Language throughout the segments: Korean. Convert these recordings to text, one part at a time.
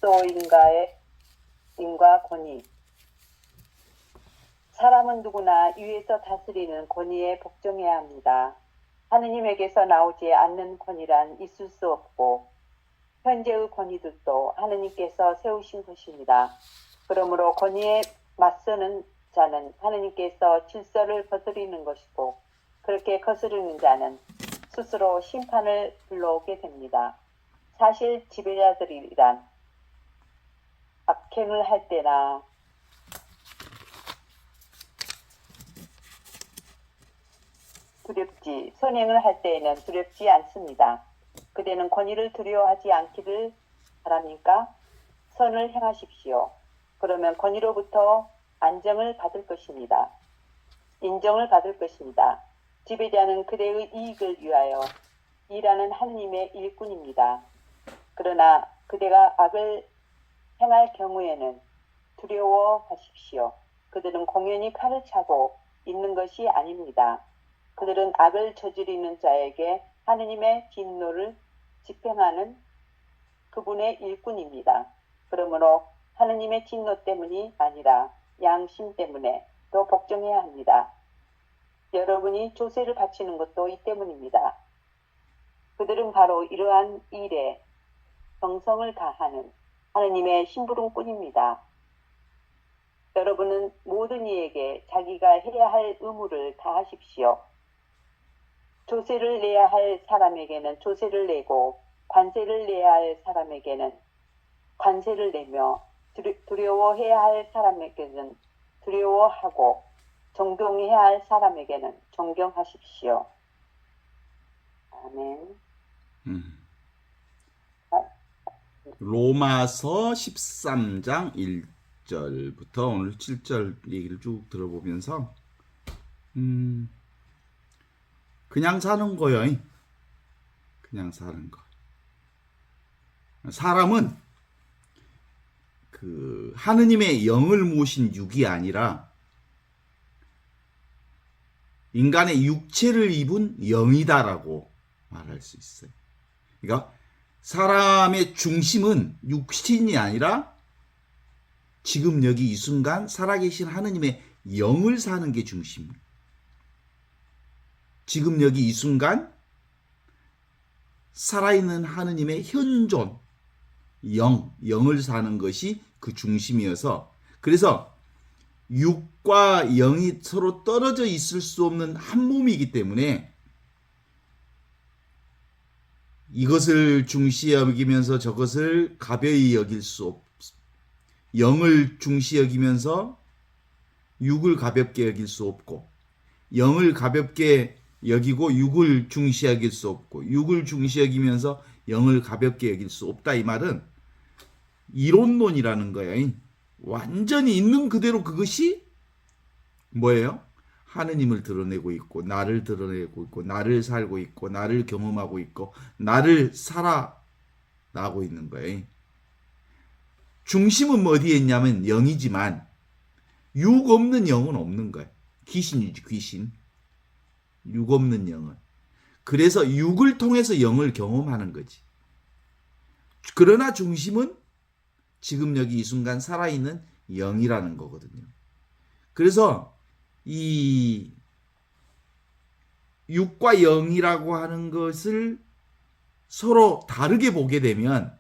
질서인과 권위. 사람은 누구나 위에서 다스리는 권위에 복종해야 합니다. 하느님에게서 나오지 않는 권위란 있을 수 없고 현재의 권위들도 하느님께서 세우신 것입니다. 그러므로 권위에 맞서는 자는 하느님께서 질서를 거스르는 것이고 그렇게 거스르는 자는 스스로 심판을 불러오게 됩니다. 사실 지배자들이란 악행을 할 때나 선행을 할 때에는 두렵지 않습니다. 그대는 권위를 두려워하지 않기를 바랍니까? 선을 행하십시오. 그러면 권위로부터 안정을 받을 것입니다. 인정을 받을 것입니다. 지배자는 그대의 이익을 위하여 일하는 하느님의 일꾼입니다. 그러나 그대가 악을 행할 경우에는 두려워하십시오. 그들은 공연히 칼을 차고 있는 것이 아닙니다. 그들은 악을 저지르는 자에게 하느님의 진노를 집행하는 그분의 일꾼입니다. 그러므로 하느님의 진노 때문이 아니라 양심 때문에 더 복종해야 합니다. 여러분이 조세를 바치는 것도 이 때문입니다. 그들은 바로 이러한 일에 정성을 다하는 하느님의 심부름꾼입니다. 여러분은 모든 이에게 자기가 해야 할 의무를 다하십시오. 조세를 내야 할 사람에게는 조세를 내고 관세를 내야 할 사람에게는 관세를 내며 두려워해야 할 사람에게는 두려워하고 존경해야 할 사람에게는 존경하십시오. 아멘. 로마서 13장 1절부터 오늘 7절 얘기를 쭉 들어보면서 그냥 사는 거요. 그냥 사는 거. 사람은 그 하느님의 영을 모신 육이 아니라 인간의 육체를 입은 영이다라고 말할 수 있어요. 그러니까 사람의 중심은 육신이 아니라 지금 여기 이 순간 살아계신 하느님의 영을 사는 게 중심이에요. 지금 여기 이 순간 살아있는 하느님의 현존, 영을 사는 것이 그 중심이어서, 그래서 육과 영이 서로 떨어져 있을 수 없는 한 몸이기 때문에 이것을 중시 여기면서 저것을 가벼이 여길 수 없습니다. 영을 중시 여기면서 육을 가볍게 여길 수 없고, 영을 가볍게 여기고 육을 중시 여길 수 없고, 육을 중시 여기면서 영을 가볍게 여길 수 없다. 이 말은 이론론이라는 거예요. 완전히 있는 그대로 그것이 뭐예요? 하느님을 드러내고 있고, 나를 드러내고 있고, 나를 살고 있고, 나를 경험하고 있고, 나를 살아나고 있는 거예요. 중심은 어디에 있냐면 영이지만 육 없는 영은 없는 거예요. 귀신이지, 귀신. 육 없는 영은. 그래서 육을 통해서 영을 경험하는 거지. 그러나 중심은 지금 여기 이 순간 살아있는 영이라는 거거든요. 그래서 이 육과 영이라고 하는 것을 서로 다르게 보게 되면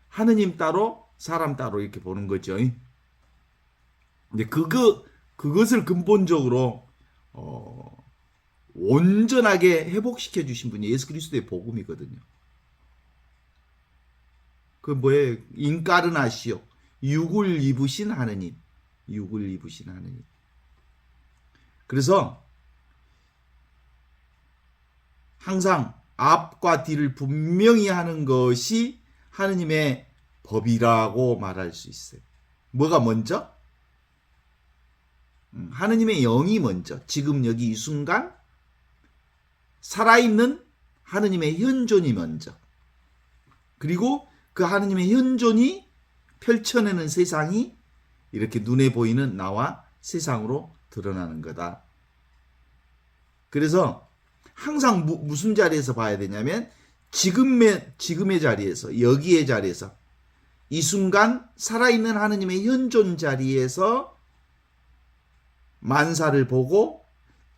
하느님 따로 사람 따로 이렇게 보는 거죠. 근데 그것을 근본적으로 온전하게 회복시켜 주신 분이 예수 그리스도의 복음이거든요. 그 뭐예요? 인카르나시오. 육을 입으신 하느님. 육을 입으신 하느님. 그래서 항상 앞과 뒤를 분명히 하는 것이 하느님의 법이라고 말할 수 있어요. 뭐가 먼저? 하느님의 영이 먼저. 지금 여기 이 순간 살아있는 하느님의 현존이 먼저. 그리고 그 하느님의 현존이 펼쳐내는 세상이 이렇게 눈에 보이는 나와 세상으로 드러나는 거다. 그래서 항상 무슨 자리에서 봐야 되냐면 지금의 자리에서, 여기의 자리에서, 이 순간 살아있는 하느님의 현존 자리에서 만사를 보고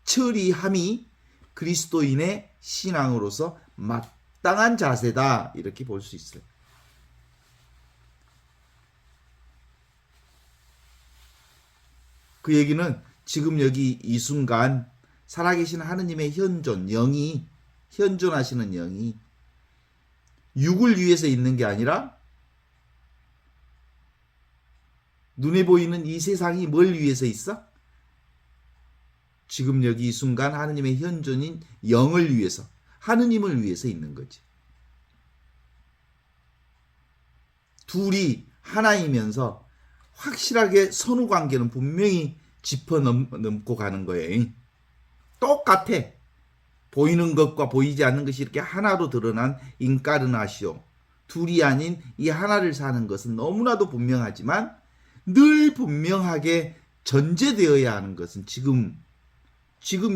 처리함이 그리스도인의 신앙으로서 마땅한 자세다, 이렇게 볼 수 있어요. 그 얘기는 지금 여기 이 순간 살아계신 하느님의 현존, 영이, 현존하시는 영이 육을 위해서 있는 게 아니라 눈에 보이는 이 세상이 뭘 위해서 있어? 지금 여기 이 순간 하느님의 현존인 영을 위해서, 하느님을 위해서 있는 거지. 둘이 하나이면서 확실하게 선후 관계는 분명히 짚어넘고 가는 거예요. 똑같아. 보이는 것과 보이지 않는 것이 이렇게 하나로 드러난 인카르나시오. 둘이 아닌 이 하나를 사는 것은 너무나도 분명하지만 늘 분명하게 전제되어야 하는 것은 지금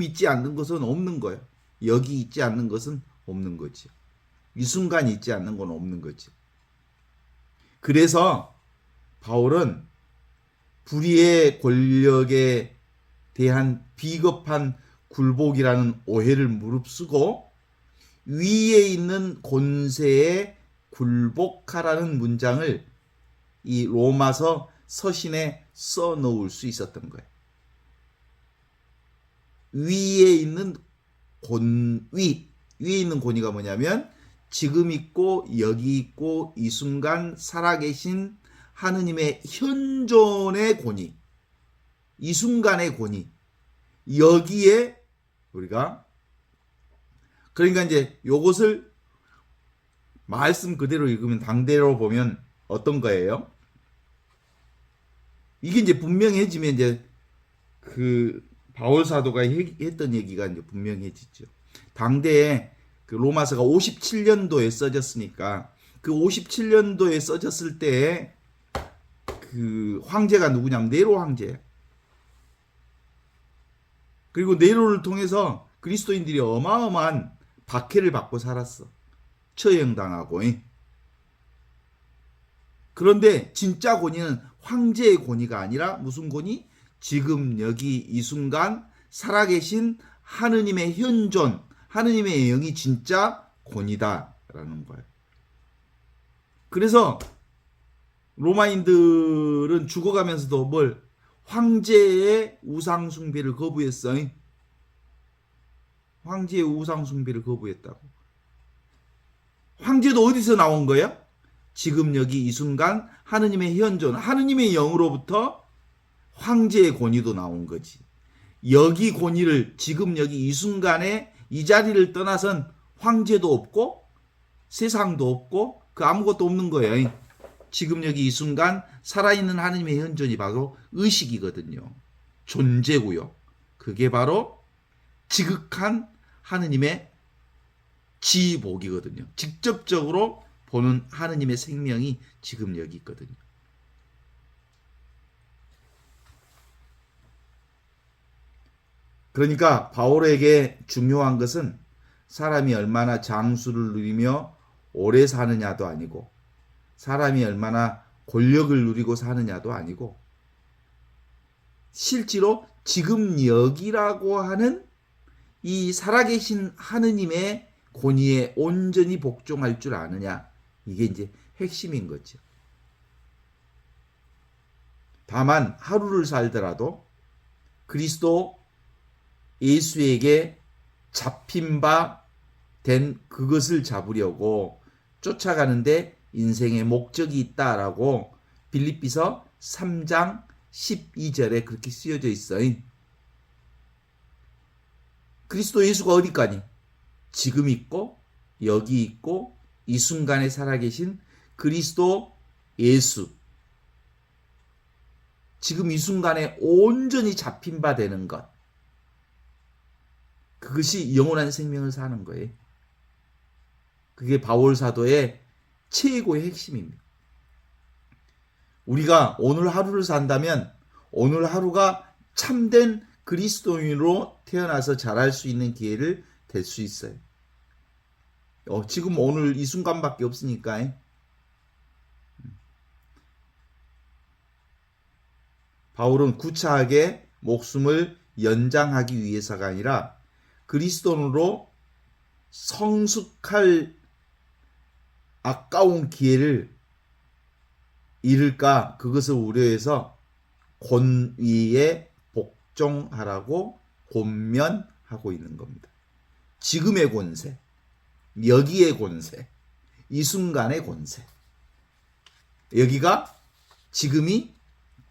있지 않는 것은 없는 거예요. 여기 있지 않는 것은 없는 거지. 이 순간 있지 않는 건 없는 거지. 그래서 바울은 불의의 권력에 대한 비겁한 굴복이라는 오해를 무릅쓰고 위에 있는 권세에 굴복하라는 문장을 이 로마서 서신에 써놓을 수 있었던 거예요. 위에 있는 위에 있는 권위가 뭐냐면 지금 있고 여기 있고 이 순간 살아계신 하느님의 현존의 권위, 이 순간의 권위, 여기에 우리가, 그러니까 이제 요것을 말씀 그대로 읽으면, 당대로 보면 어떤 거예요? 이게 이제 분명해지면 이제 그 바울 사도가 했던 얘기가 이제 분명해지죠. 당대에 그 로마서가 57년도에 써졌으니까 그 57년도에 써졌을 때에 그 황제가 누구냐면 네로 황제. 그리고 네로를 통해서 그리스도인들이 어마어마한 박해를 받고 살았어. 처형당하고. 그런데 진짜 권위는 황제의 권위가 아니라 무슨 권위? 지금 여기 이 순간 살아계신 하느님의 현존, 하느님의 영이 진짜 권위다라는 거예요. 그래서 로마인들은 죽어가면서도 뭘? 황제의 우상 숭배를 거부했어. 황제의 우상 숭배를 거부했다고. 황제도 어디서 나온 거야? 지금 여기 이 순간 하느님의 현존, 하느님의 영으로부터 황제의 권위도 나온 거지. 여기 권위를 지금 여기 이 순간에 이 자리를 떠나선 황제도 없고 세상도 없고 그 아무것도 없는 거예요. 지금 여기 이 순간 살아있는 하느님의 현존이 바로 의식이거든요. 존재고요. 그게 바로 지극한 하느님의 지복이거든요. 직접적으로 보는 하느님의 생명이 지금 여기 있거든요. 그러니까 바울에게 중요한 것은 사람이 얼마나 장수를 누리며 오래 사느냐도 아니고 사람이 얼마나 권력을 누리고 사느냐도 아니고 실제로 지금 여기라고 하는 이 살아계신 하느님의 권위에 온전히 복종할 줄 아느냐, 이게 이제 핵심인 거죠. 다만 하루를 살더라도 그리스도 예수에게 잡힌 바 된 그것을 잡으려고 쫓아가는데 인생의 목적이 있다라고 빌립비서 3장 12절에 그렇게 쓰여져 있어요. 그리스도 예수가 어디까지? 지금 있고 여기 있고 이 순간에 살아계신 그리스도 예수, 지금 이 순간에 온전히 잡힌 바 되는 것, 그것이 영원한 생명을 사는 거예요. 그게 바울 사도의 최고의 핵심입니다. 우리가 오늘 하루를 산다면 오늘 하루가 참된 그리스도인으로 태어나서 자랄 수 있는 기회를 될 수 있어요. 지금 오늘 이 순간밖에 없으니까. 바울은 구차하게 목숨을 연장하기 위해서가 아니라 그리스도인으로 성숙할 아까운 기회를 잃을까 그것을 우려해서 권위에 복종하라고 권면하고 있는 겁니다. 지금의 권세, 여기의 권세, 이 순간의 권세. 여기가 지금이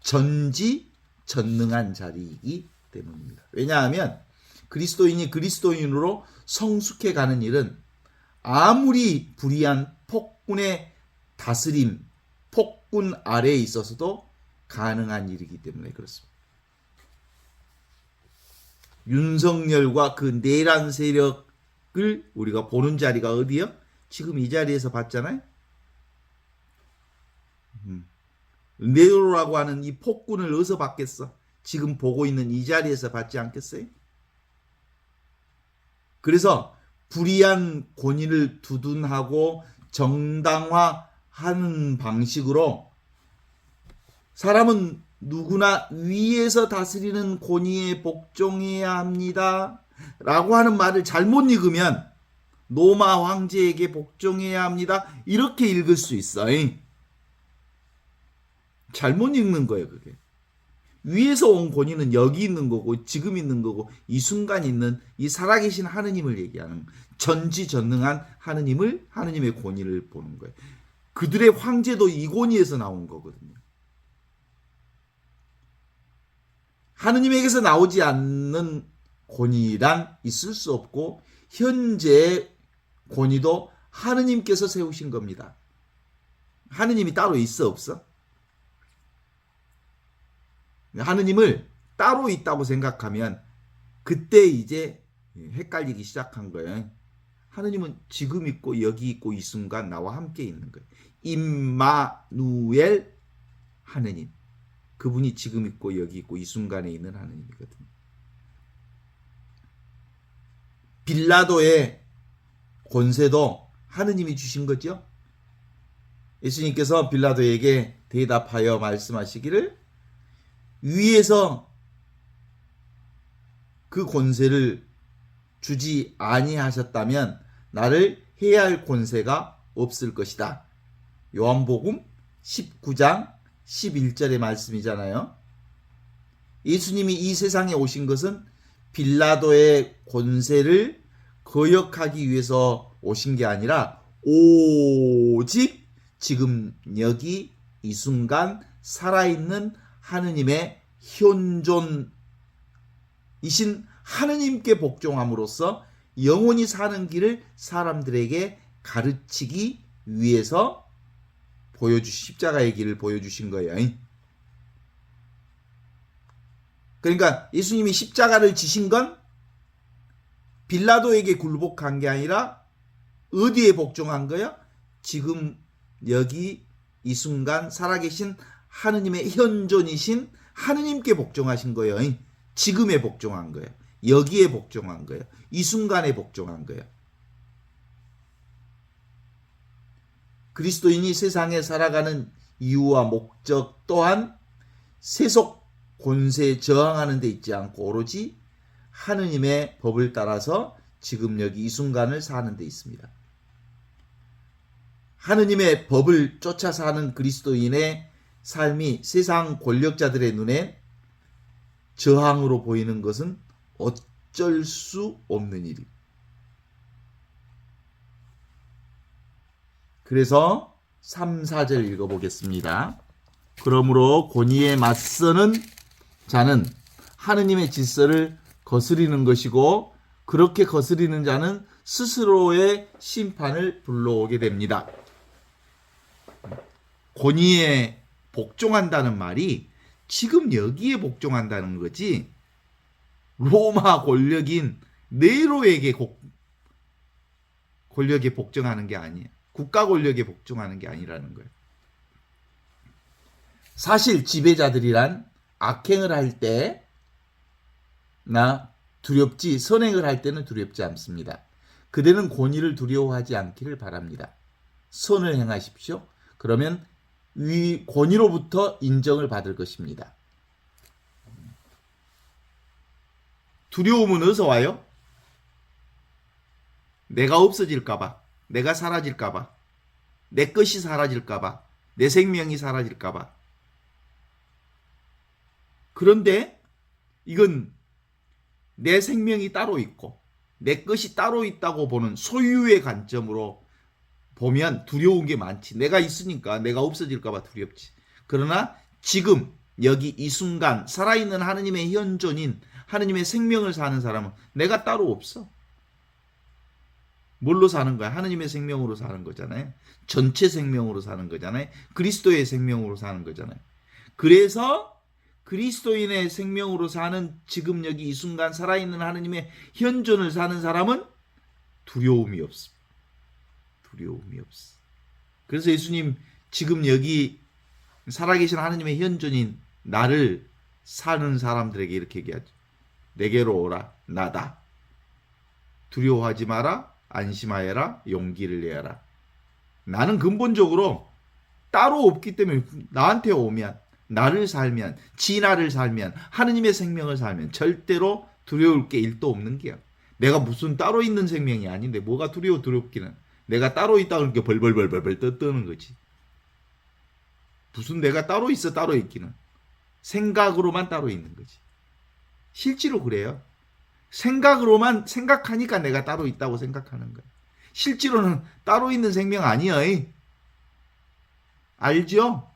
전지전능한 자리이기 때문입니다. 왜냐하면 그리스도인이 그리스도인으로 성숙해 가는 일은 아무리 불의한 폭군의 다스림, 폭군 아래에 있어서도 가능한 일이기 때문에 그렇습니다. 윤석열과 그 내란 세력을 우리가 보는 자리가 어디요? 지금 이 자리에서 봤잖아요. 네로라고 하는 이 폭군을 어디서 봤겠어? 지금 보고 있는 이 자리에서 봤지 않겠어요? 그래서 불의한 권위를 두둔하고 정당화하는 방식으로 사람은 누구나 위에서 다스리는 권위에 복종해야 합니다 라고 하는 말을 잘못 읽으면 로마 황제에게 복종해야 합니다 이렇게 읽을 수 있어요. 잘못 읽는 거예요. 그게 위에서 온 권위는 여기 있는 거고 지금 있는 거고 이 순간 있는 이 살아계신 하느님을 얘기하는 전지전능한 하느님의 권위를 보는 거예요. 그들의 황제도 이 권위에서 나온 거거든요. 하느님에게서 나오지 않는 권위란 있을 수 없고 현재의 권위도 하느님께서 세우신 겁니다. 하느님이 따로 있어 없어? 하느님을 따로 있다고 생각하면 그때 이제 헷갈리기 시작한 거예요. 하느님은 지금 있고 여기 있고 이 순간 나와 함께 있는 거예요. 임마누엘 하느님. 그분이 지금 있고 여기 있고 이 순간에 있는 하느님이거든요. 빌라도의 권세도 하느님이 주신 거죠. 예수님께서 빌라도에게 대답하여 말씀하시기를 위에서 그 권세를 주지 아니하셨다면 나를 해할 권세가 없을 것이다. 요한복음 19장 11절의 말씀이잖아요. 예수님이 이 세상에 오신 것은 빌라도의 권세를 거역하기 위해서 오신 게 아니라 오직 지금 여기 이 순간 살아있는 하느님의 현존이신 하느님께 복종함으로써 영원히 사는 길을 사람들에게 가르치기 위해서 십자가의 길을 보여주신 거예요. 그러니까 예수님이 십자가를 지신 건 빌라도에게 굴복한 게 아니라 어디에 복종한 거예요? 지금 여기 이 순간 살아계신 하느님의 현존이신 하느님께 복종하신 거예요. 지금에 복종한 거예요. 여기에 복종한 거예요. 이 순간에 복종한 거예요. 그리스도인이 세상에 살아가는 이유와 목적 또한 세속 권세에 저항하는 데 있지 않고 오로지 하느님의 법을 따라서 지금 여기 이 순간을 사는 데 있습니다. 하느님의 법을 쫓아 사는 그리스도인의 삶이 세상 권력자들의 눈에 저항으로 보이는 것은 어쩔 수 없는 일입니다. 그래서 3, 4절 읽어보겠습니다. 그러므로 권위에 맞서는 자는 하느님의 질서를 거스리는 것이고 그렇게 거스리는 자는 스스로의 심판을 불러오게 됩니다. 권위에 복종한다는 말이 지금 여기에 복종한다는 거지 로마 권력인 네로에게 권력에 복종하는 게 아니에요. 국가 권력에 복종하는 게 아니라는 거예요. 사실 지배자들이란 악행을 할 때나 두렵지 선행을 할 때는 두렵지 않습니다. 그들은 권위를 두려워하지 않기를 바랍니다. 선을 행하십시오. 그러면 위 권위로부터 인정을 받을 것입니다. 두려움은 어디서 와요? 내가 없어질까봐, 내가 사라질까봐, 내 것이 사라질까봐, 내 생명이 사라질까봐. 그런데 이건 내 생명이 따로 있고 내 것이 따로 있다고 보는 소유의 관점으로 보면 두려운 게 많지. 내가 있으니까 내가 없어질까봐 두렵지. 그러나 지금 여기 이 순간 살아있는 하느님의 현존인 하느님의 생명을 사는 사람은 내가 따로 없어. 뭘로 사는 거야? 하느님의 생명으로 사는 거잖아요. 전체 생명으로 사는 거잖아요. 그리스도의 생명으로 사는 거잖아요. 그래서 그리스도인의 생명으로 사는 지금 여기 이 순간 살아있는 하느님의 현존을 사는 사람은 두려움이 없습니다. 두려움이 없어. 그래서 예수님 지금 여기 살아계신 하느님의 현존인 나를 사는 사람들에게 이렇게 얘기하죠. 내게로 오라. 나다. 두려워하지 마라. 안심하여라. 용기를 내어라. 나는 근본적으로 따로 없기 때문에 나한테 오면, 나를 살면, 진화를 살면, 하느님의 생명을 살면 절대로 두려울 게 일도 없는 게야. 내가 무슨 따로 있는 생명이 아닌데 뭐가 두렵기는. 내가 따로 있다 그러니까 벌벌벌벌 떠는 거지. 무슨 내가 따로 있어 따로 있기는. 생각으로만 따로 있는 거지. 실제로 그래요. 생각으로만 생각하니까 내가 따로 있다고 생각하는 거야. 실제로는 따로 있는 생명 아니야. 알죠?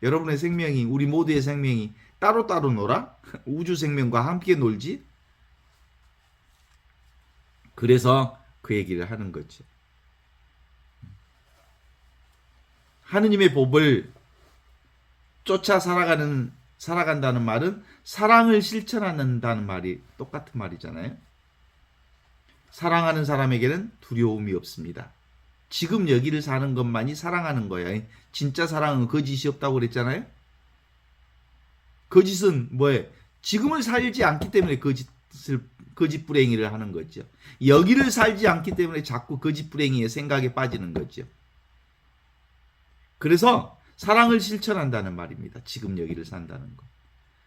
여러분의 생명이, 우리 모두의 생명이 따로따로 놀아? 우주 생명과 함께 놀지? 그래서 그 얘기를 하는 거죠. 하느님의 법을 쫓아 살아간다는 말은 사랑을 실천한다는 말이 똑같은 말이잖아요. 사랑하는 사람에게는 두려움이 없습니다. 지금 여기를 사는 것만이 사랑하는 거야. 진짜 사랑은 거짓이 없다고 그랬잖아요. 거짓은 뭐예요? 지금을 살지 않기 때문에 거짓 불행이를 하는 거죠. 여기를 살지 않기 때문에 자꾸 거짓 불행이의 생각에 빠지는 거죠. 그래서 사랑을 실천한다는 말입니다. 지금 여기를 산다는 것.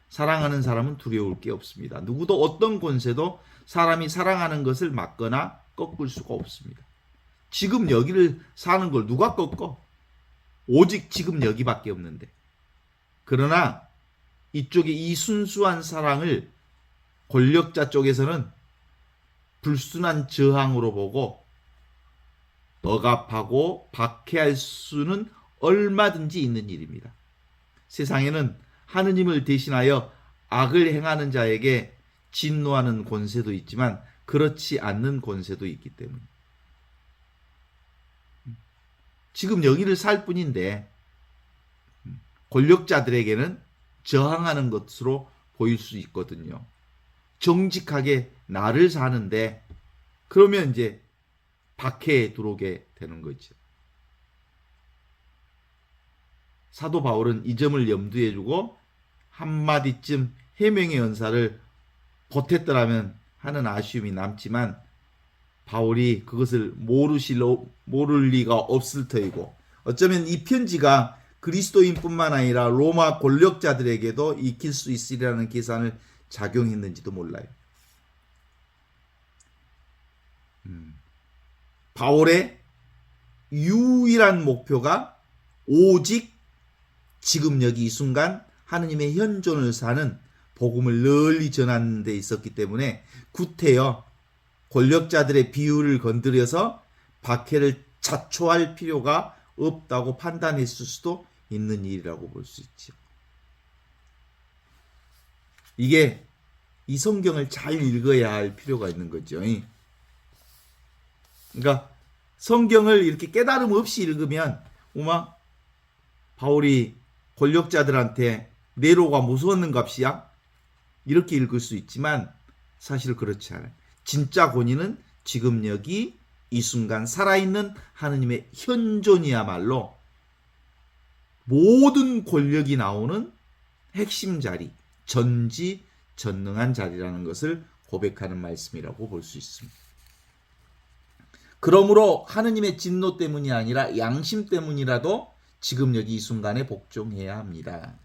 사랑하는 사람은 두려울 게 없습니다. 누구도 어떤 권세도 사람이 사랑하는 것을 막거나 꺾을 수가 없습니다. 지금 여기를 사는 걸 누가 꺾어? 오직 지금 여기밖에 없는데. 그러나 이쪽에 이 순수한 사랑을 권력자 쪽에서는 불순한 저항으로 보고 억압하고 박해할 수는 얼마든지 있는 일입니다. 세상에는 하느님을 대신하여 악을 행하는 자에게 진노하는 권세도 있지만 그렇지 않는 권세도 있기 때문에 지금 여기를 살 뿐인데 권력자들에게는 저항하는 것으로 보일 수 있거든요. 정직하게 나를 사는데 그러면 이제 박해에 들어오게 되는 거죠. 사도 바울은 이 점을 염두에 두고 한마디쯤 해명의 은사를 보탰더라면 하는 아쉬움이 남지만 바울이 그것을 모를 리가 없을 터이고 어쩌면 이 편지가 그리스도인뿐만 아니라 로마 권력자들에게도 익힐 수 있으리라는 계산을 작용했는지도 몰라요. 바울의 유일한 목표가 오직 지금 여기 이 순간 하느님의 현존을 사는 복음을 널리 전하는 데 있었기 때문에 구태여 권력자들의 비유를 건드려서 박해를 자초할 필요가 없다고 판단했을 수도 있는 일이라고 볼 수 있죠. 이게 이 성경을 잘 읽어야 할 필요가 있는 거죠. 그러니까 성경을 이렇게 깨달음 없이 읽으면 바울이 권력자들한테 네로가 무서웠는갑시야? 이렇게 읽을 수 있지만 사실 그렇지 않아요. 진짜 권위는 지금 여기 이 순간 살아있는 하느님의 현존이야말로 모든 권력이 나오는 핵심 자리, 전지전능한 자리라는 것을 고백하는 말씀이라고 볼 수 있습니다. 그러므로 하느님의 진노 때문이 아니라 양심 때문이라도 지금 여기 이 순간에 복종해야 합니다.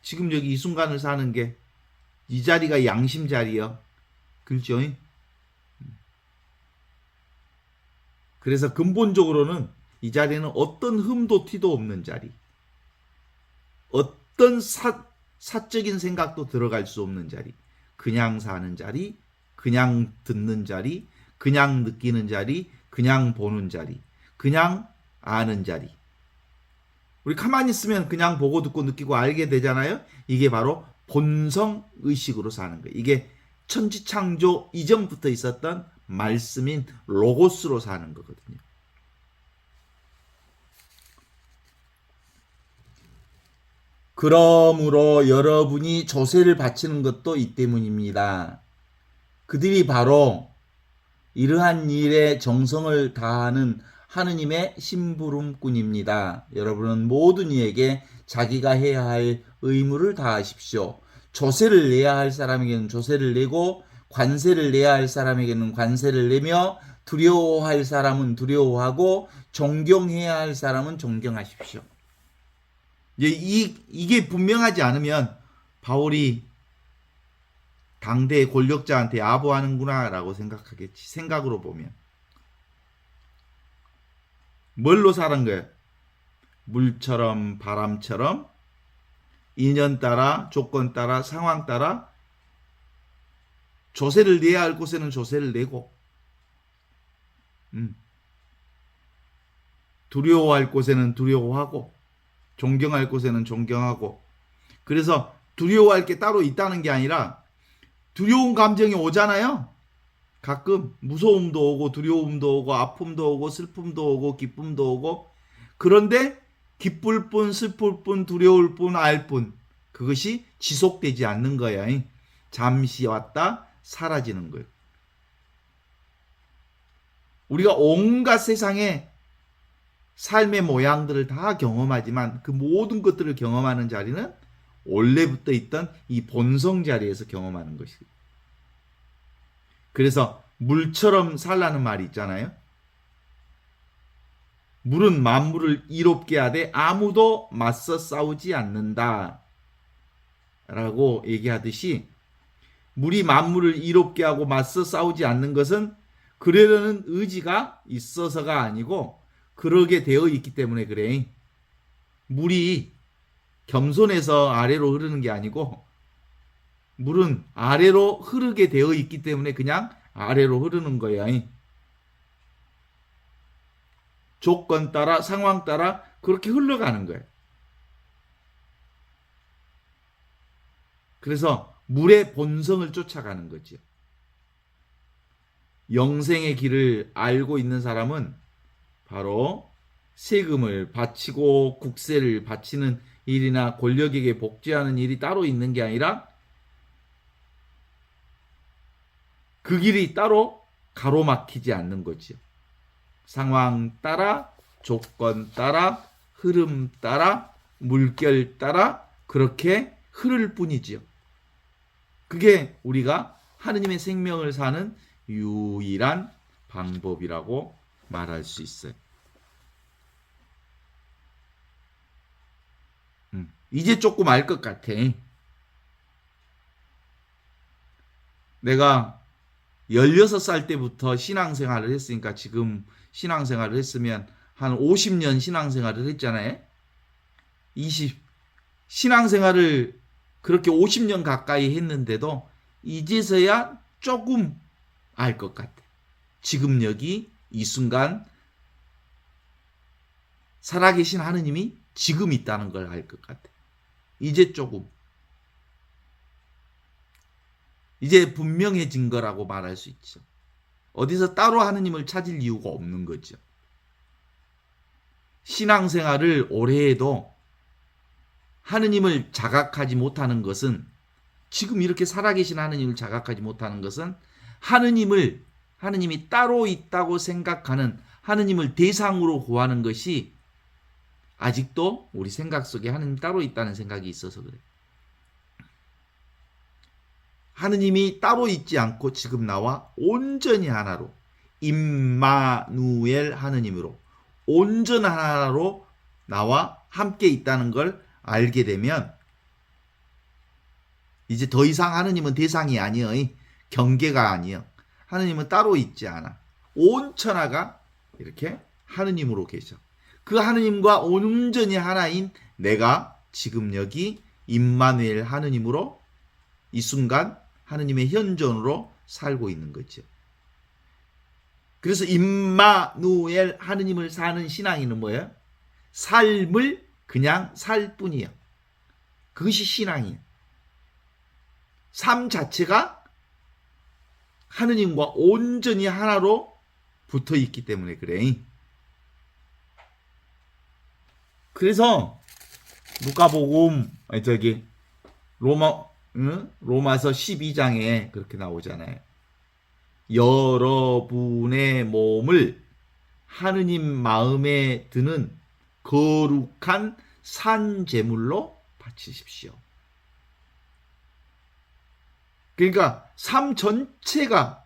지금 여기 이 순간을 사는 게 이 자리가 양심 자리요. 그렇죠? 그래서 근본적으로는 이 자리는 어떤 흠도 티도 없는 자리. 어떤 사적인 생각도 들어갈 수 없는 자리. 그냥 사는 자리, 그냥 듣는 자리, 그냥 느끼는 자리, 그냥 보는 자리, 그냥 아는 자리. 우리 가만히 있으면 그냥 보고 듣고 느끼고 알게 되잖아요. 이게 바로 본성 의식으로 사는 거예요. 이게 천지창조 이전부터 있었던 말씀인 로고스로 사는 거거든요. 그러므로 여러분이 조세를 바치는 것도 이 때문입니다. 그들이 바로 이러한 일에 정성을 다하는 하느님의 심부름꾼입니다. 여러분은 모든 이에게 자기가 해야 할 의무를 다하십시오. 조세를 내야 할 사람에게는 조세를 내고 관세를 내야 할 사람에게는 관세를 내며 두려워할 사람은 두려워하고 존경해야 할 사람은 존경하십시오. 이게 분명하지 않으면 바울이 당대의 권력자한테 아부하는구나라고 생각하겠지. 생각으로 보면. 뭘로 사는 거예요? 물처럼 바람처럼 인연 따라 조건 따라 상황 따라 조세를 내야 할 곳에는 조세를 내고 두려워할 곳에는 두려워하고 존경할 곳에는 존경하고. 그래서 두려워할 게 따로 있다는 게 아니라 두려운 감정이 오잖아요. 가끔 무서움도 오고 두려움도 오고 아픔도 오고 슬픔도 오고 기쁨도 오고. 그런데 기쁠 뿐 슬플 뿐 두려울 뿐 알 뿐 그것이 지속되지 않는 거야. 잠시 왔다 사라지는 거예요. 우리가 온갖 세상의 삶의 모양들을 다 경험하지만 그 모든 것들을 경험하는 자리는 원래부터 있던 이 본성 자리에서 경험하는 것이에요. 그래서 물처럼 살라는 말이 있잖아요. 물은 만물을 이롭게 하되 아무도 맞서 싸우지 않는다 라고 얘기하듯이 물이 만물을 이롭게 하고 맞서 싸우지 않는 것은 그러려는 의지가 있어서가 아니고 그러게 되어 있기 때문에 그래. 물이 겸손해서 아래로 흐르는 게 아니고 물은 아래로 흐르게 되어 있기 때문에 그냥 아래로 흐르는 거야. 조건 따라 상황 따라 그렇게 흘러가는 거예요. 그래서 물의 본성을 쫓아가는 거죠. 영생의 길을 알고 있는 사람은 바로 세금을 바치고 국세를 바치는 일이나 권력에게 복지하는 일이 따로 있는 게 아니라 그 길이 따로 가로막히지 않는 거죠. 상황 따라, 조건 따라, 흐름 따라, 물결 따라 그렇게 흐를 뿐이지요. 그게 우리가 하느님의 생명을 사는 유일한 방법이라고 말할 수 있어요. 이제 조금 알 것 같아. 내가 16살 때부터 신앙생활을 했으니까 지금 신앙생활을 했으면 한 50년 신앙생활을 했잖아요. 신앙생활을 그렇게 50년 가까이 했는데도 이제서야 조금 알 것 같아. 지금 여기 이 순간 살아계신 하느님이 지금 있다는 걸 알 것 같아. 이제 조금. 이제 분명해진 거라고 말할 수 있죠. 어디서 따로 하느님을 찾을 이유가 없는 거죠. 신앙생활을 오래 해도 하느님을 자각하지 못하는 것은 지금 이렇게 살아계신 하느님을 자각하지 못하는 것은 하느님이 따로 있다고 생각하는 하느님을 대상으로 구하는 것이 아직도 우리 생각 속에 하느님 따로 있다는 생각이 있어서 그래. 하느님이 따로 있지 않고 지금 나와 온전히 하나로 임마누엘 하느님으로 온전한 하나로 나와 함께 있다는 걸 알게 되면 이제 더 이상 하느님은 대상이 아니여. 경계가 아니여. 하느님은 따로 있지 않아. 온 천하가 이렇게 하느님으로 계셔. 그 하느님과 온전히 하나인 내가 지금 여기 임마누엘 하느님으로 이 순간 하느님의 현존으로 살고 있는 거죠. 그래서 임마누엘 하느님을 사는 신앙인은 뭐예요? 삶을 그냥 살 뿐이에요. 그것이 신앙이에요. 삶 자체가 하느님과 온전히 하나로 붙어 있기 때문에 그래. 그래서 누가복음 로마서 12장에 그렇게 나오잖아요. 여러분의 몸을 하느님 마음에 드는 거룩한 산 제물로 바치십시오. 그러니까 삶 전체가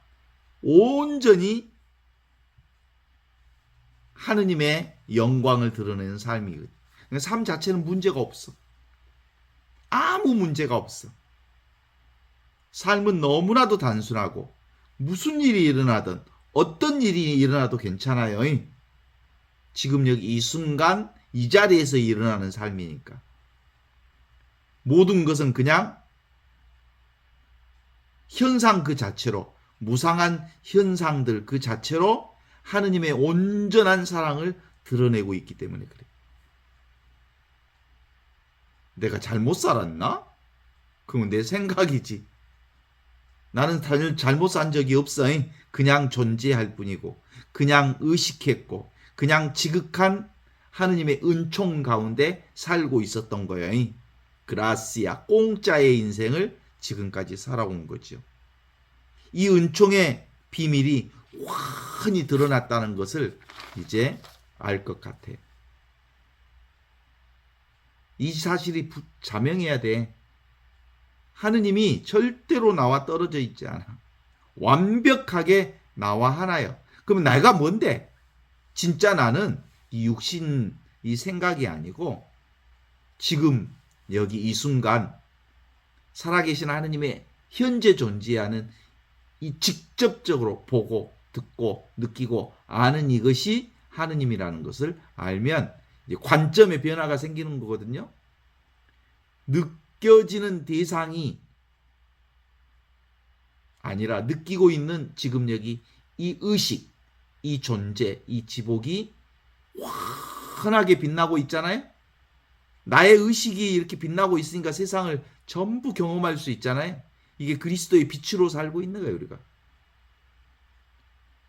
온전히 하느님의 영광을 드러내는 삶이거든. 그러니까 삶 자체는 문제가 없어. 아무 문제가 없어. 삶은 너무나도 단순하고 무슨 일이 일어나든 어떤 일이 일어나도 괜찮아요. 지금 여기 이 순간 이 자리에서 일어나는 삶이니까. 모든 것은 그냥 현상 그 자체로, 무상한 현상들 그 자체로 하느님의 온전한 사랑을 드러내고 있기 때문에 그래. 내가 잘못 살았나? 그건 내 생각이지. 나는 잘못 산 적이 없어. 그냥 존재할 뿐이고, 그냥 의식했고, 그냥 지극한 하느님의 은총 가운데 살고 있었던 거예요. 그라시아, 공짜의 인생을 지금까지 살아온 거죠. 이 은총의 비밀이 환히 드러났다는 것을 이제 알 것 같아. 이 사실이 자명해야 돼. 하느님이 절대로 나와 떨어져 있지 않아. 완벽하게 나와 하나요. 그럼 내가 뭔데? 진짜 나는 이 육신, 이 생각이 아니고 지금 여기 이 순간 살아계신 하느님의 현재 존재하는 이 직접적으로 보고 듣고 느끼고 아는 이것이 하느님이라는 것을 알면 이제 관점의 변화가 생기는 거거든요. 느껴지는 대상이 아니라 느끼고 있는 지금 여기 이 의식, 이 존재, 이 지복이 환하게 빛나고 있잖아요. 나의 의식이 이렇게 빛나고 있으니까 세상을 전부 경험할 수 있잖아요. 이게 그리스도의 빛으로 살고 있는 거예요, 우리가.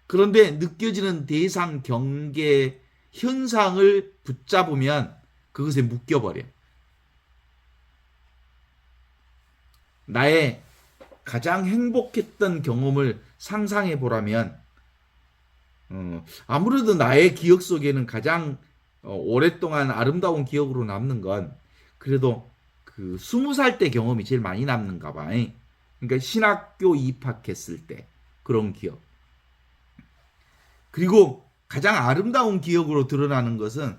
그런데 느껴지는 대상, 경계, 현상을 붙잡으면 그것에 묶여버려. 나의 가장 행복했던 경험을 상상해 보라면 아무래도 나의 기억 속에는 가장 오랫동안 아름다운 기억으로 남는 건 그래도 그 20살 때 경험이 제일 많이 남는가 봐. 그러니까 신학교 입학했을 때 그런 기억. 그리고 가장 아름다운 기억으로 드러나는 것은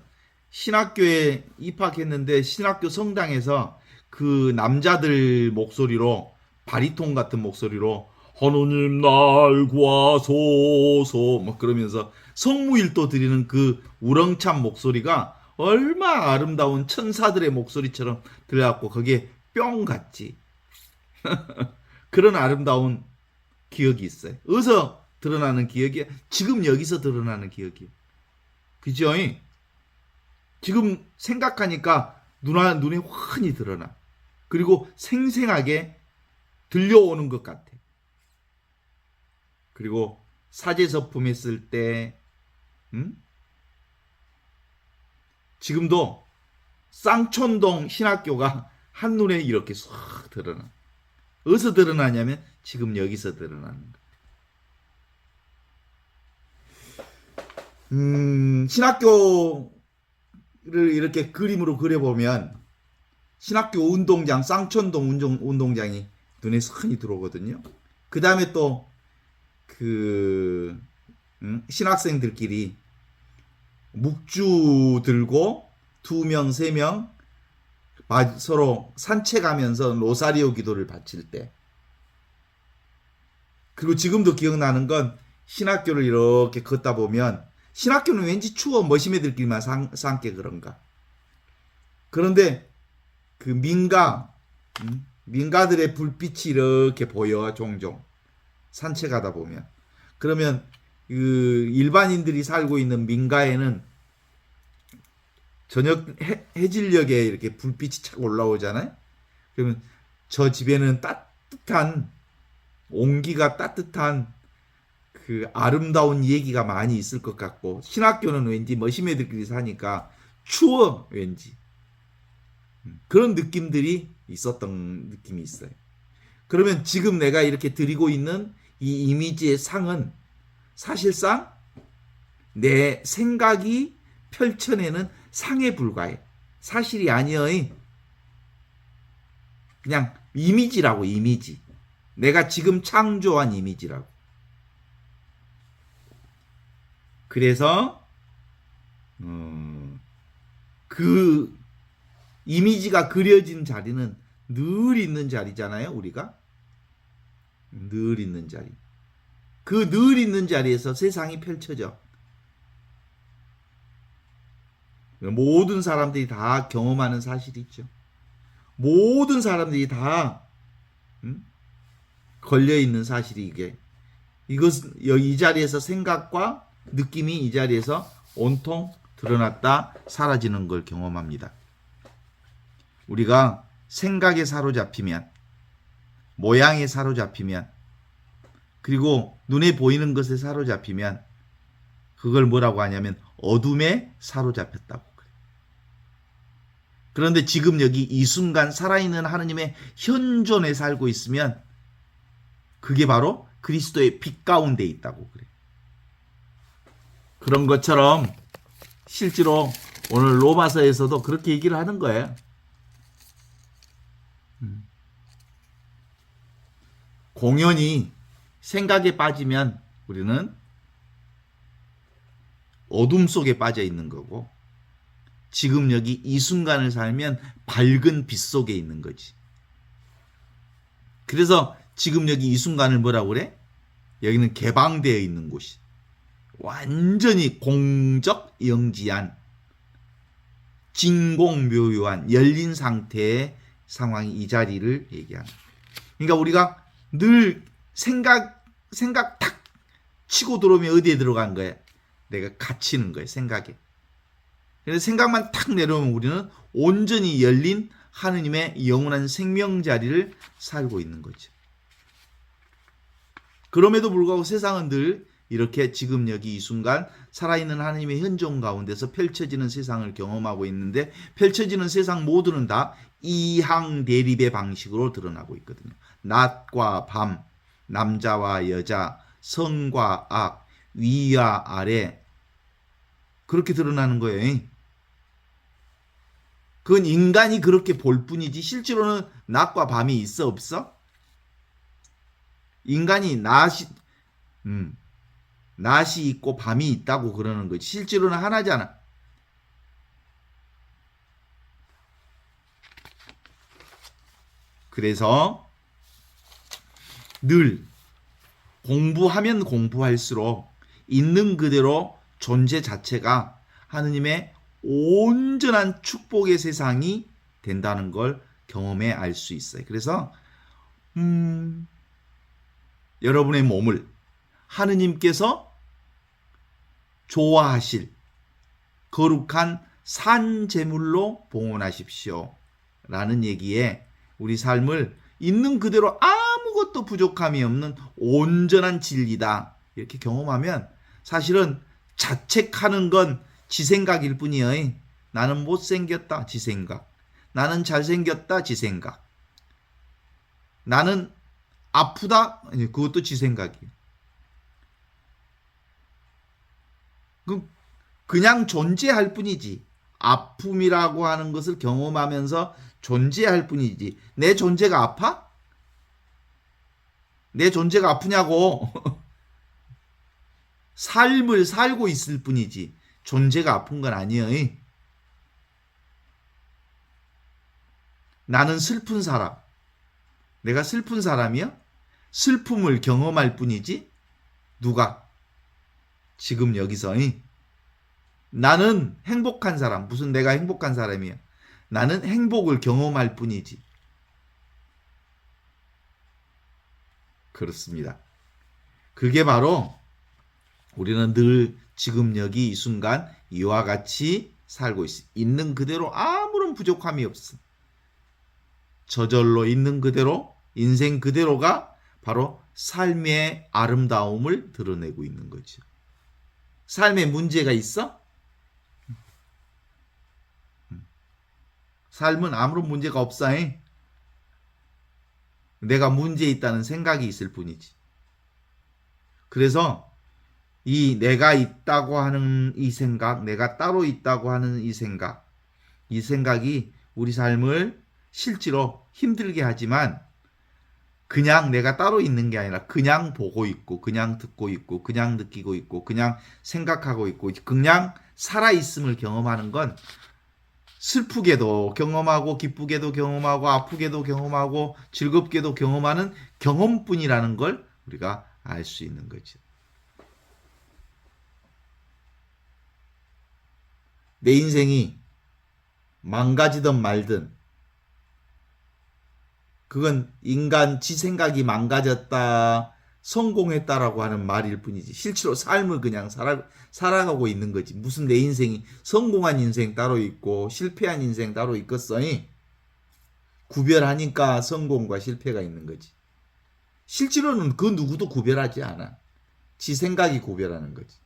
신학교에 입학했는데 신학교 성당에서 그 남자들 목소리로 바리톤 같은 목소리로 하느님 날 구하소서 막 그러면서 성무일도 드리는 그 우렁찬 목소리가 얼마나 아름다운 천사들의 목소리처럼 들려갖고 거기에 뿅 갔지. 그런 아름다운 기억이 있어요. 어디서 드러나는 기억이야? 지금 여기서 드러나는 기억이에요. 그죠? 지금 생각하니까 눈에 환히 드러나. 그리고 생생하게 들려오는 것 같아. 그리고 사제서품 했을 때 지금도 쌍촌동 신학교가 한눈에 이렇게 싹 드러나. 어디서 드러나냐면 지금 여기서 드러나는 거. 신학교를 이렇게 그림으로 그려보면 신학교 운동장, 쌍촌동 운동장이 눈에 흔히 들어오거든요. 그 다음에 또 신학생들끼리 묵주 들고 2명, 3명 서로 산책하면서 로사리오 기도를 바칠 때. 그리고 지금도 기억나는 건 신학교를 이렇게 걷다 보면 신학교는 왠지 추워 머시매들끼리만 삼게 그런가. 그런데 그 민가들의 불빛이 이렇게 보여 종종 산책하다 보면. 그러면 그 일반인들이 살고 있는 민가에는 저녁 해질녘에 이렇게 불빛이 착 올라오잖아요. 그러면 저 집에는 따뜻한 온기가 따뜻한 그 아름다운 얘기가 많이 있을 것 같고, 신학교는 왠지 머시매들끼리 사니까 추워 왠지 그런 느낌들이 있었던 느낌이 있어요. 그러면 지금 내가 이렇게 드리고 있는 이 이미지의 상은 사실상 내 생각이 펼쳐내는 상에 불과해. 사실이 아니여. 그냥 이미지라고, 이미지. 내가 지금 창조한 이미지라고. 그래서 그 이미지가 그려진 자리는 늘 있는 자리잖아요, 우리가. 늘 있는 자리. 그 늘 있는 자리에서 세상이 펼쳐져. 모든 사람들이 다 경험하는 사실이 있죠. 모든 사람들이 다 걸려있는 사실이 이게. 이 자리에서 생각과 느낌이 이 자리에서 온통 드러났다 사라지는 걸 경험합니다. 우리가 생각에 사로잡히면, 모양에 사로잡히면, 그리고 눈에 보이는 것에 사로잡히면 그걸 뭐라고 하냐면 어둠에 사로잡혔다고. 그런데 지금 여기 이 순간 살아있는 하느님의 현존에 살고 있으면 그게 바로 그리스도의 빛 가운데 있다고 그래. 그런 것처럼 실제로 오늘 로마서에서도 그렇게 얘기를 하는 거예요. 공연히 생각에 빠지면 우리는 어둠 속에 빠져 있는 거고, 지금 여기 이 순간을 살면 밝은 빛 속에 있는 거지. 그래서 지금 여기 이 순간을 뭐라고 그래? 여기는 개방되어 있는 곳이. 완전히 공적 영지한, 진공묘유한, 열린 상태의 상황이 이 자리를 얘기하는. 그러니까 우리가 늘 생각 탁 치고 들어오면 어디에 들어간 거야? 내가 갇히는 거야, 생각에. 그래서 생각만 탁 내려오면 우리는 온전히 열린 하느님의 영원한 생명 자리를 살고 있는 거죠. 그럼에도 불구하고 세상은 늘 이렇게 지금 여기 이 순간 살아있는 하느님의 현존 가운데서 펼쳐지는 세상을 경험하고 있는데, 펼쳐지는 세상 모두는 다 이항 대립의 방식으로 드러나고 있거든요. 낮과 밤, 남자와 여자, 성과 악, 위와 아래, 그렇게 드러나는 거예요. 그건 인간이 그렇게 볼 뿐이지 실제로는 낮과 밤이 있어 없어? 인간이 낮이 있고 밤이 있다고 그러는 거지 실제로는 하나잖아. 그래서 늘 공부하면 공부할수록 있는 그대로 존재 자체가 하느님의 온전한 축복의 세상이 된다는 걸 경험해 알 수 있어요. 그래서 여러분의 몸을 하느님께서 좋아하실 거룩한 산제물로 봉헌하십시오 라는 얘기에 우리 삶을 있는 그대로 아무것도 부족함이 없는 온전한 진리다 이렇게 경험하면 사실은 자책하는 건 지 생각일 뿐이에요. 나는 못생겼다 지 생각, 나는 잘생겼다 지 생각, 나는 아프다 그것도 지 생각이에요. 그냥 존재할 뿐이지, 아픔이라고 하는 것을 경험하면서 존재할 뿐이지 내 존재가 아파? 내 존재가 아프냐고. 삶을 살고 있을 뿐이지 존재가 아픈 건 아니에요. 나는 슬픈 사람. 내가 슬픈 사람이야? 슬픔을 경험할 뿐이지? 누가? 지금 여기서. 나는 행복한 사람. 무슨 내가 행복한 사람이야? 나는 행복을 경험할 뿐이지. 그렇습니다. 그게 바로 우리는 늘 지금 여기 이 순간 이와 같이 살고 있어. 있는 그대로 아무런 부족함이 없어. 저절로 있는 그대로, 인생 그대로가 바로 삶의 아름다움을 드러내고 있는 거죠. 삶에 문제가 있어? 삶은 아무런 문제가 없어. 내가 문제 있다는 생각이 있을 뿐이지. 그래서 이 내가 있다고 하는 이 생각, 내가 따로 있다고 하는 이 생각이 우리 삶을 실제로 힘들게 하지만 그냥 내가 따로 있는 게 아니라 그냥 보고 있고 그냥 듣고 있고 그냥 느끼고 있고 그냥 생각하고 있고 그냥 살아있음을 경험하는 건 슬프게도 경험하고 기쁘게도 경험하고 아프게도 경험하고 즐겁게도 경험하는 경험뿐이라는 걸 우리가 알 수 있는 거죠. 내 인생이 망가지든 말든 그건 인간 지 생각이 망가졌다, 성공했다라고 하는 말일 뿐이지 실제로 삶을 그냥 살아가고 있는 거지. 무슨 내 인생이 성공한 인생 따로 있고 실패한 인생 따로 있겠어? 구별하니까 성공과 실패가 있는 거지. 실제로는 그 누구도 구별하지 않아. 지 생각이 구별하는 거지.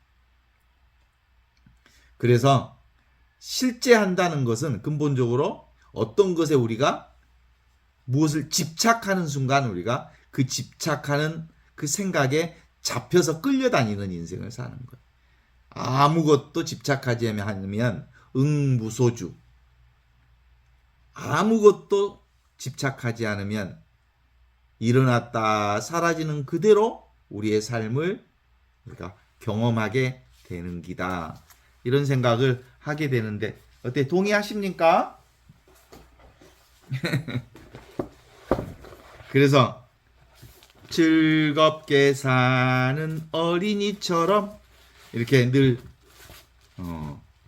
그래서 실제한다는 것은 근본적으로 어떤 것에 우리가 무엇을 집착하는 순간 우리가 그 집착하는 그 생각에 잡혀서 끌려다니는 인생을 사는 거예요. 아무것도 집착하지 않으면 응무소주. 아무것도 집착하지 않으면 일어났다 사라지는 그대로 우리의 삶을 우리가 경험하게 되는 기다. 이런 생각을 하게 되는데 어때? 동의하십니까? 그래서 즐겁게 사는 어린이처럼 이렇게 늘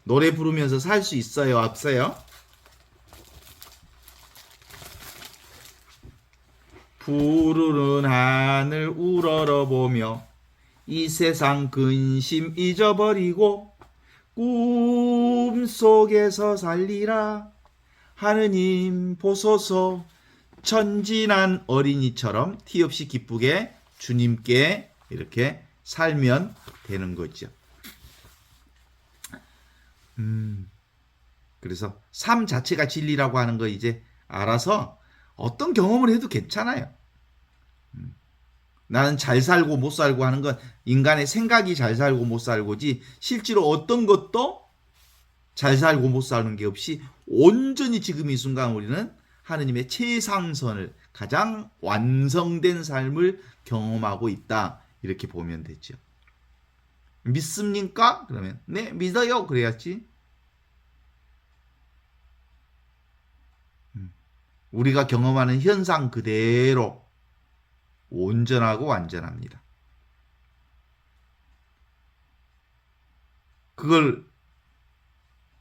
노래 부르면서 살 수 있어요? 없어요? 푸르른 하늘 우러러보며 이 세상 근심 잊어버리고 꿈속에서 살리라. 하느님 보소서. 천진한 어린이처럼 티 없이 기쁘게 주님께 이렇게 살면 되는 거죠. 그래서 삶 자체가 진리라고 하는 거 이제 알아서 어떤 경험을 해도 괜찮아요. 나는 잘 살고 못 살고 하는 건 인간의 생각이 잘 살고 못 살고지 실제로 어떤 것도 잘 살고 못 사는 게 없이 온전히 지금 이 순간 우리는 하느님의 최상선을 가장 완성된 삶을 경험하고 있다. 이렇게 보면 되죠. 믿습니까? 그러면 네 믿어요. 그래야지. 우리가 경험하는 현상 그대로 온전하고 완전합니다. 그걸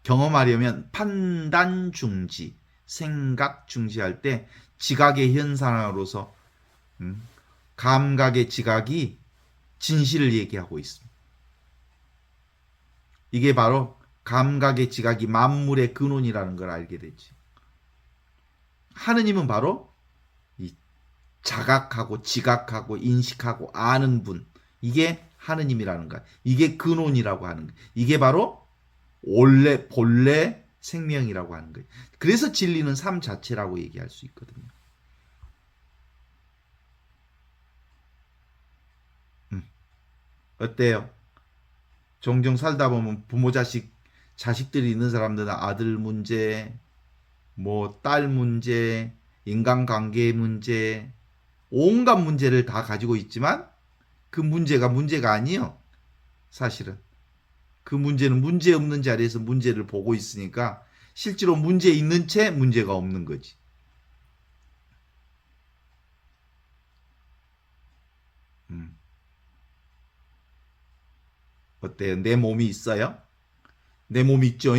경험하려면 판단 중지, 생각 중지할 때 지각의 현상으로서 감각의 지각이 진실을 얘기하고 있습니다. 이게 바로 감각의 지각이 만물의 근원이라는 걸 알게 되죠. 하느님은 바로 이 자각하고 지각하고 인식하고 아는 분, 이게 하느님이라는 거야. 이게 근원이라고 하는 거야. 이게 바로 본래 생명이라고 하는 거예요. 그래서 진리는 삶 자체라고 얘기할 수 있거든요. 어때요? 종종 살다 보면 부모 자식들이 있는 사람들은 아들 문제, 뭐 딸 문제, 인간관계 문제, 온갖 문제를 다 가지고 있지만 그 문제가 아니에요. 사실은. 그 문제는 문제 없는 자리에서 문제를 보고 있으니까 실제로 문제 있는 채 문제가 없는 거지. 어때요? 내 몸이 있어요? 내 몸이 있죠?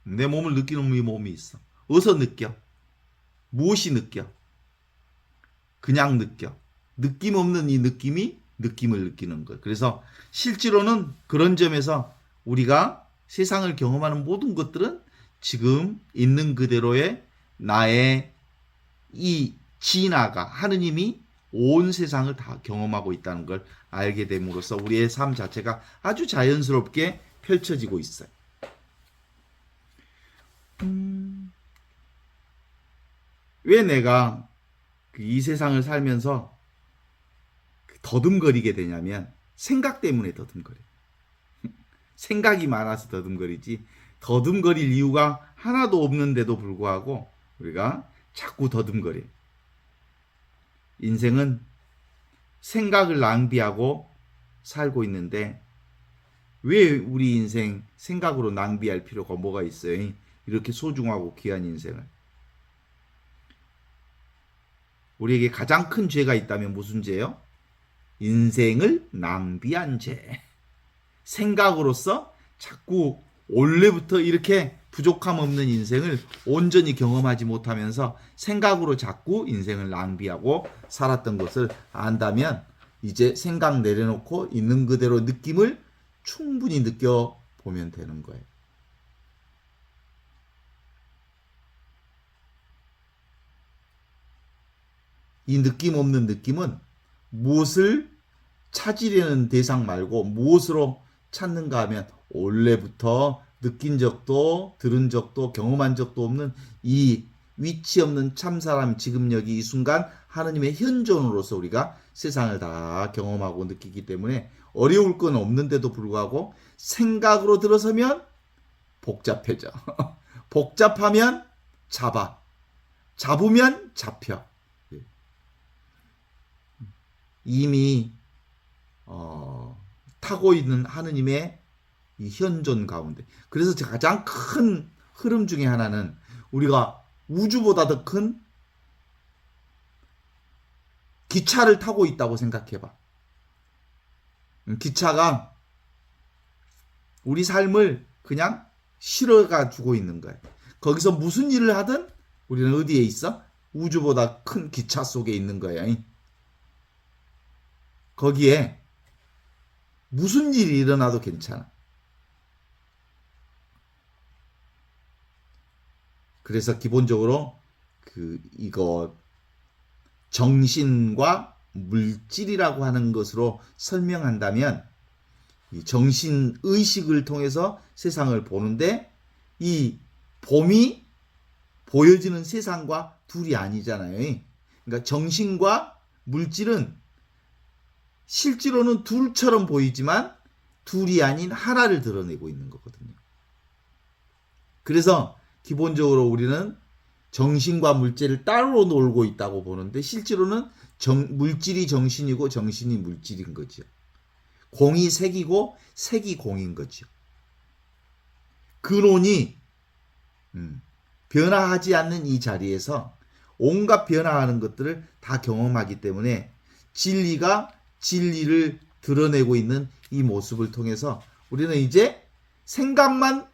내 몸을 느끼는 이 몸이 있어. 어디서 느껴? 무엇이 느껴? 그냥 느껴. 느낌 없는 이 느낌이 느낌을 느끼는 거예요. 그래서 실제로는 그런 점에서 우리가 세상을 경험하는 모든 것들은 지금 있는 그대로의 나의 이 진화가 하느님이 온 세상을 다 경험하고 있다는 걸 알게 됨으로써 우리의 삶 자체가 아주 자연스럽게 펼쳐지고 있어요. 왜 내가 이 세상을 살면서 더듬거리게 되냐면 생각 때문에 더듬거려. 생각이 많아서 더듬거리지 더듬거릴 이유가 하나도 없는데도 불구하고 우리가 자꾸 더듬거려. 인생은 생각을 낭비하고 살고 있는데 왜 우리 인생 생각으로 낭비할 필요가 뭐가 있어요? 이렇게 소중하고 귀한 인생을. 우리에게 가장 큰 죄가 있다면 무슨 죄요? 인생을 낭비한 죄. 생각으로서 자꾸 원래부터 이렇게 부족함 없는 인생을 온전히 경험하지 못하면서 생각으로 자꾸 인생을 낭비하고 살았던 것을 안다면 이제 생각 내려놓고 있는 그대로 느낌을 충분히 느껴보면 되는 거예요. 이 느낌 없는 느낌은 무엇을 찾으려는 대상 말고 무엇으로 찾는가 하면 원래부터 느낀 적도 들은 적도 경험한 적도 없는 이 위치 없는 참사람 지금 여기 이 순간 하느님의 현존으로서 우리가 세상을 다 경험하고 느끼기 때문에 어려울 건 없는데도 불구하고 생각으로 들어서면 복잡해져. 복잡하면 잡으면 잡혀. 이미 타고 있는 하느님의 이 현존 가운데. 그래서 가장 큰 흐름 중에 하나는 우리가 우주보다 더 큰 기차를 타고 있다고 생각해봐. 기차가 우리 삶을 그냥 실어가 주고 있는 거야. 거기서 무슨 일을 하든 우리는 어디에 있어? 우주보다 큰 기차 속에 있는 거야. 거기에 무슨 일이 일어나도 괜찮아. 그래서 기본적으로 이거 정신과 물질이라고 하는 것으로 설명한다면 이 정신 의식을 통해서 세상을 보는데 이 봄이 보여지는 세상과 둘이 아니잖아요. 그러니까 정신과 물질은 실제로는 둘처럼 보이지만 둘이 아닌 하나를 드러내고 있는 거거든요. 그래서 기본적으로 우리는 정신과 물질을 따로 놀고 있다고 보는데 실제로는 물질이 정신이고 정신이 물질인 거죠. 공이 색이고 색이 공인 거죠. 근원이 변화하지 않는 이 자리에서 온갖 변화하는 것들을 다 경험하기 때문에 진리가 진리를 드러내고 있는 이 모습을 통해서 우리는 이제 생각만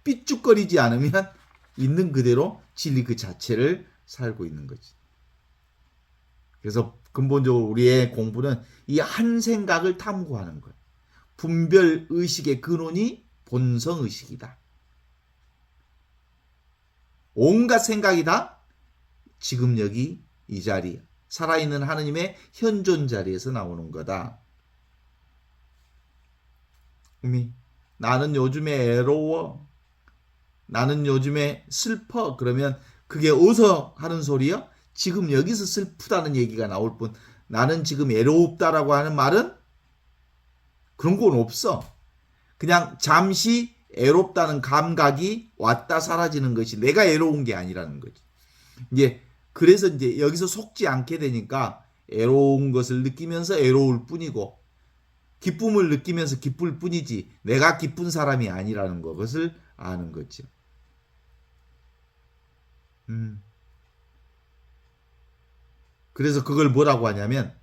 삐죽거리지 않으면 있는 그대로 진리 그 자체를 살고 있는 거지. 그래서 근본적으로 우리의 공부는 이 한 생각을 탐구하는 거예요. 분별 의식의 근원이 본성 의식이다. 온갖 생각이 다 지금 여기 이 자리 살아있는 하느님의 현존 자리에서 나오는 거다. 나는 요즘에 애로워. 나는 요즘에 슬퍼. 그러면 그게 어디서 하는 소리요? 지금 여기서 슬프다는 얘기가 나올 뿐 나는 지금 애로웁다라고 하는 말은 그런 건 없어. 그냥 잠시 애롭다는 감각이 왔다 사라지는 것이 내가 애로운 게 아니라는 거지. 이제 그래서 이제 여기서 속지 않게 되니까 애로운 것을 느끼면서 애로울 뿐이고 기쁨을 느끼면서 기쁠 뿐이지 내가 기쁜 사람이 아니라는 것을 아는 거죠. 그래서 그걸 뭐라고 하냐면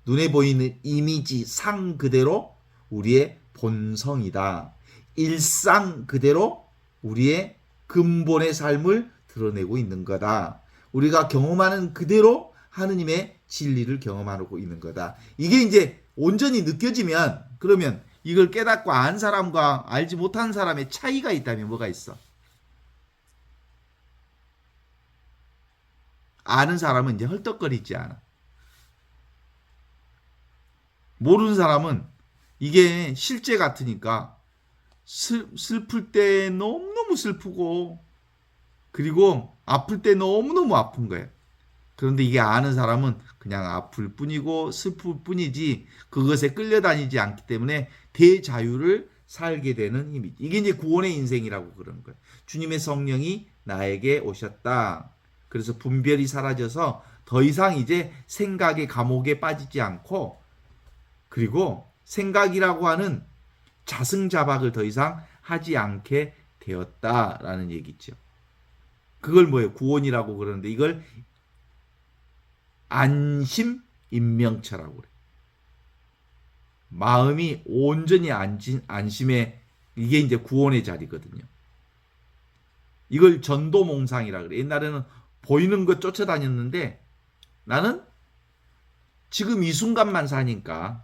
눈에 보이는 이미지 상 그대로 우리의 본성이다. 일상 그대로 우리의 근본의 삶을 드러내고 있는 거다. 우리가 경험하는 그대로 하느님의 진리를 경험하고 있는 거다. 이게 이제 온전히 느껴지면, 그러면 이걸 깨닫고 안 사람과 알지 못한 사람의 차이가 있다면 뭐가 있어? 아는 사람은 이제 헐떡거리지 않아. 모르는 사람은 이게 실제 같으니까 슬플 때 너무너무 슬프고, 그리고 아플 때 너무너무 아픈 거예요. 그런데 이게 아는 사람은 그냥 아플 뿐이고 슬플 뿐이지 그것에 끌려다니지 않기 때문에 대자유를 살게 되는 힘이, 이게 이제 구원의 인생이라고 그러는 거예요. 주님의 성령이 나에게 오셨다. 그래서 분별이 사라져서 더 이상 이제 생각의 감옥에 빠지지 않고, 그리고 생각이라고 하는 자승자박을 더 이상 하지 않게 되었다라는 얘기죠. 그걸 뭐예요? 구원이라고 그러는데 이걸 안심 임명처라고 그래요. 마음이 온전히 안심에, 이게 이제 구원의 자리거든요. 이걸 전도몽상이라 그래. 옛날에는 보이는 것 쫓아다녔는데 나는 지금 이 순간만 사니까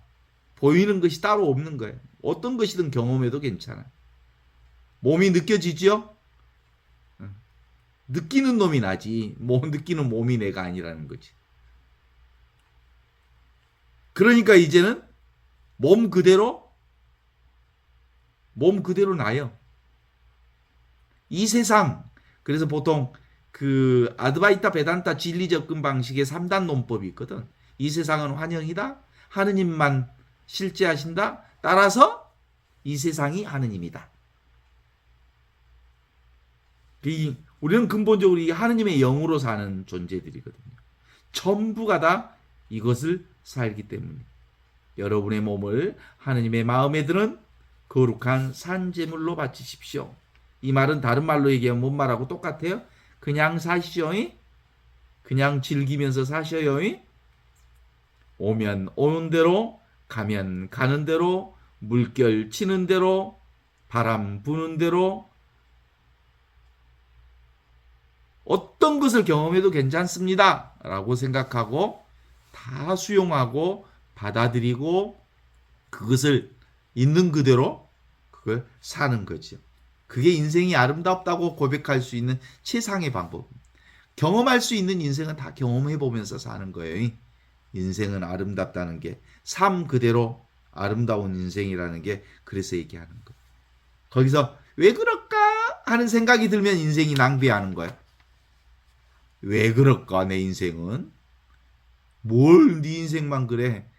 보이는 것이 따로 없는 거예요. 어떤 것이든 경험해도 괜찮아. 몸이 느껴지죠? 느끼는 놈이 나지. 느끼는 몸이 내가 아니라는 거지. 그러니까 이제는 몸 그대로 나요. 이 세상, 그래서 보통 그 아드바이타 베단타 진리 접근 방식의 3단 논법이 있거든. 이 세상은 환영이다. 하느님만 실제하신다. 따라서 이 세상이 하느님이다. 우리는 근본적으로 이 하느님의 영으로 사는 존재들이거든요. 전부가 다 이것을 살기 때문에 여러분의 몸을 하느님의 마음에 드는 거룩한 산제물로 바치십시오. 이 말은 다른 말로 얘기하면 뭔 말하고 똑같아요? 그냥 사시오. 그냥 즐기면서 사셔요. 오면 오는 대로, 가면 가는 대로, 물결 치는 대로, 바람 부는 대로, 어떤 것을 경험해도 괜찮습니다 라고 생각하고 다 수용하고 받아들이고 그것을 있는 그대로 그걸 사는 거죠. 그게 인생이 아름답다고 고백할 수 있는 최상의 방법입니다. 경험할 수 있는 인생은 다 경험해보면서 사는 거예요. 인생은 아름답다는 게, 삶 그대로 아름다운 인생이라는 게 그래서 얘기하는 거예요. 거기서 왜 그럴까 하는 생각이 들면 인생이 낭비하는 거예요. 왜 그럴까 내 인생은? 뭘 네 인생만 그래?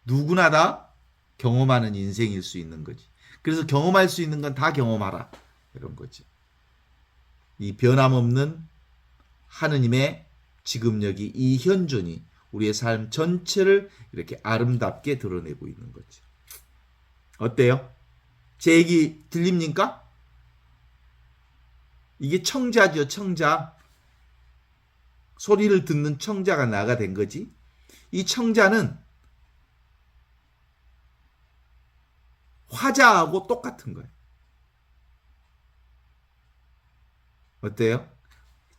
누구나 다 경험하는 인생일 수 있는 거지. 그래서 경험할 수 있는 건 다 경험하라 이런 거지. 이 변함없는 하느님의 지금 여기 이 현존이 우리의 삶 전체를 이렇게 아름답게 드러내고 있는 거죠. 어때요? 제 얘기 들립니까? 이게 청자죠, 청자. 소리를 듣는 청자가 나가 된 거지. 이 청자는 화자하고 똑같은 거예요. 어때요?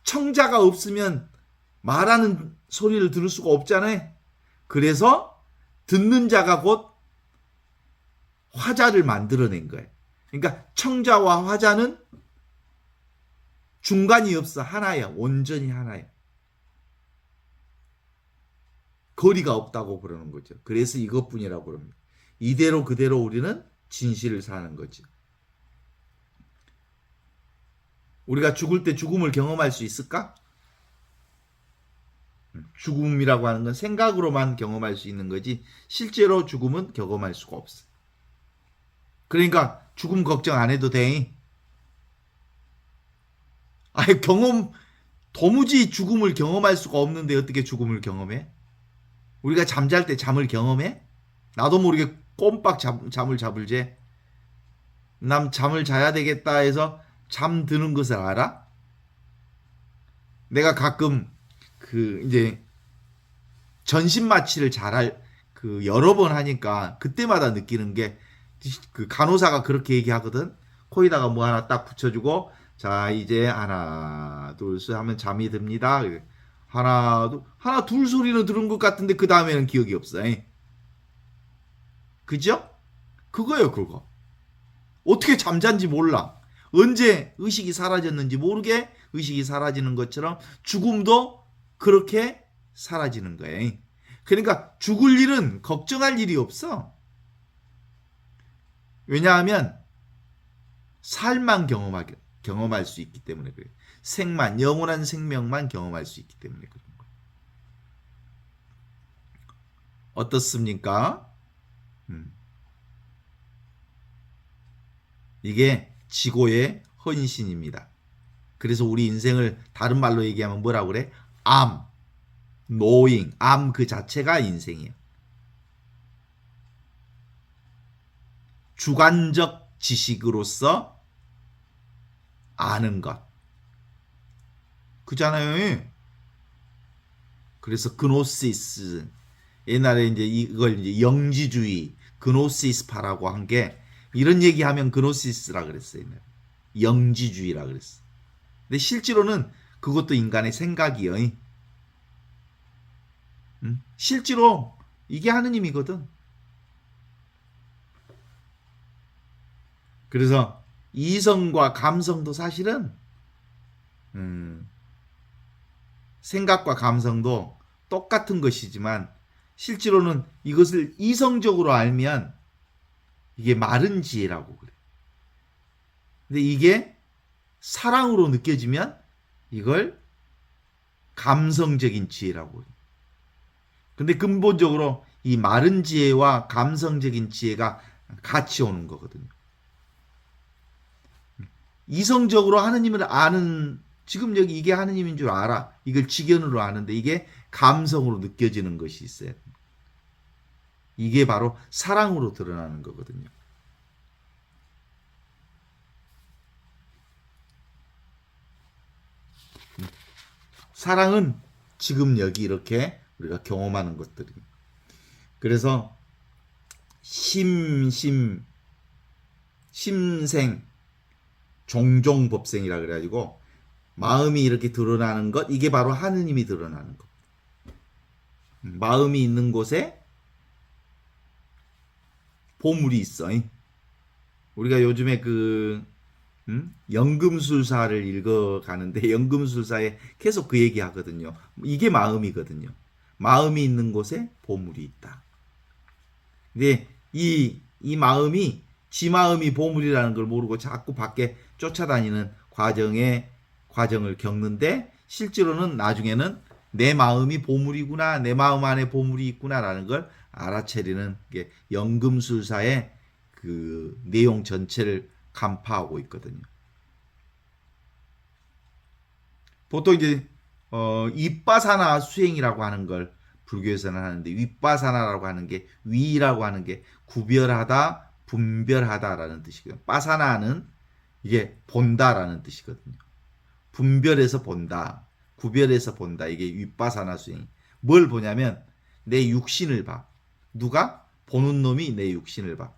청자가 없으면 말하는 소리를 들을 수가 없잖아요. 그래서 듣는 자가 곧 화자를 만들어낸 거예요. 그러니까 청자와 화자는 중간이 없어. 하나야. 온전히 하나야. 거리가 없다고 그러는 거죠. 그래서 이것뿐이라고 그럽니다. 이대로 그대로 우리는 진실을 사는 거죠. 우리가 죽을 때 죽음을 경험할 수 있을까? 죽음이라고 하는 건 생각으로만 경험할 수 있는 거지 실제로 죽음은 경험할 수가 없어. 그러니까 죽음 걱정 안 해도 돼. 아예 도무지 죽음을 경험할 수가 없는데 어떻게 죽음을 경험해? 우리가 잠잘 때 잠을 경험해? 나도 모르게 꼼빡 잠을 잡을지. 남 잠을 자야 되겠다 해서 잠드는 것을 알아? 내가 가끔 이제 전신 마취를 잘할 그 여러 번 하니까 그때마다 느끼는 게 그 간호사가 그렇게 얘기하거든. 코에다가 뭐 하나 딱 붙여주고 자 이제 하나 둘 셋 하면 잠이 듭니다. 하나 둘 소리는 들은 것 같은데 그 다음에는 기억이 없어. 그죠? 그거예요 그거. 어떻게 잠잔지 몰라. 언제 의식이 사라졌는지 모르게 의식이 사라지는 것처럼 죽음도 그렇게 사라지는 거예요. 그러니까 죽을 일은 걱정할 일이 없어. 왜냐하면 살만 경험할 수 있기 때문에 그래요. 생만, 영원한 생명만 경험할 수 있기 때문에 그런 거예요. 어떻습니까? 이게 지고의 헌신입니다. 그래서 우리 인생을 다른 말로 얘기하면 뭐라고 그래? 암, knowing, 암 그 자체가 인생이에요. 주관적 지식으로서 아는 것. 그잖아요. 그래서 그노시스. 옛날에 이제 이걸 이제 영지주의, 그노시스파라고 한 게 이런 얘기하면 그노시스라 그랬어요. 영지주의라 그랬어. 근데 실제로는 그것도 인간의 생각이요. 실제로 이게 하느님이거든. 그래서 이성과 감성도 사실은 생각과 감성도 똑같은 것이지만 실제로는 이것을 이성적으로 알면 이게 마른 지혜라고 그래. 근데 이게 사랑으로 느껴지면 이걸 감성적인 지혜라고 그래. 근데 근본적으로 이 마른 지혜와 감성적인 지혜가 같이 오는 거거든요. 이성적으로 하느님을 아는, 지금 여기 이게 하느님인 줄 알아. 이걸 직연으로 아는데 이게 감성으로 느껴지는 것이 있어요. 이게 바로 사랑으로 드러나는 거거든요. 사랑은 지금 여기 이렇게 우리가 경험하는 것들입니다. 그래서 심생, 종종법생이라 그래가지고 마음이 이렇게 드러나는 것, 이게 바로 하느님이 드러나는 것. 마음이 있는 곳에 보물이 있어. 우리가 요즘에 연금술사를 읽어가는데 연금술사에 계속 그 얘기 하거든요. 이게 마음이거든요. 마음이 있는 곳에 보물이 있다. 근데 이 마음이 지 마음이 보물이라는 걸 모르고 자꾸 밖에 쫓아다니는 과정을 겪는데 실제로는 나중에는 내 마음이 보물이구나, 내 마음 안에 보물이 있구나라는 걸 알아차리는 게 연금술사의 그 내용 전체를 간파하고 있거든요. 보통 이제 윗바사나 수행이라고 하는 걸 불교에서는 하는데 윗바사나라고 하는 게 위라고 하는 게 구별하다, 분별하다라는 뜻이거든요. 바사나는 이게 본다라는 뜻이거든요. 분별해서 본다, 구별해서 본다. 이게 윗바사나 수행. 뭘 보냐면 내 육신을 봐. 누가? 보는 놈이 내 육신을 봐.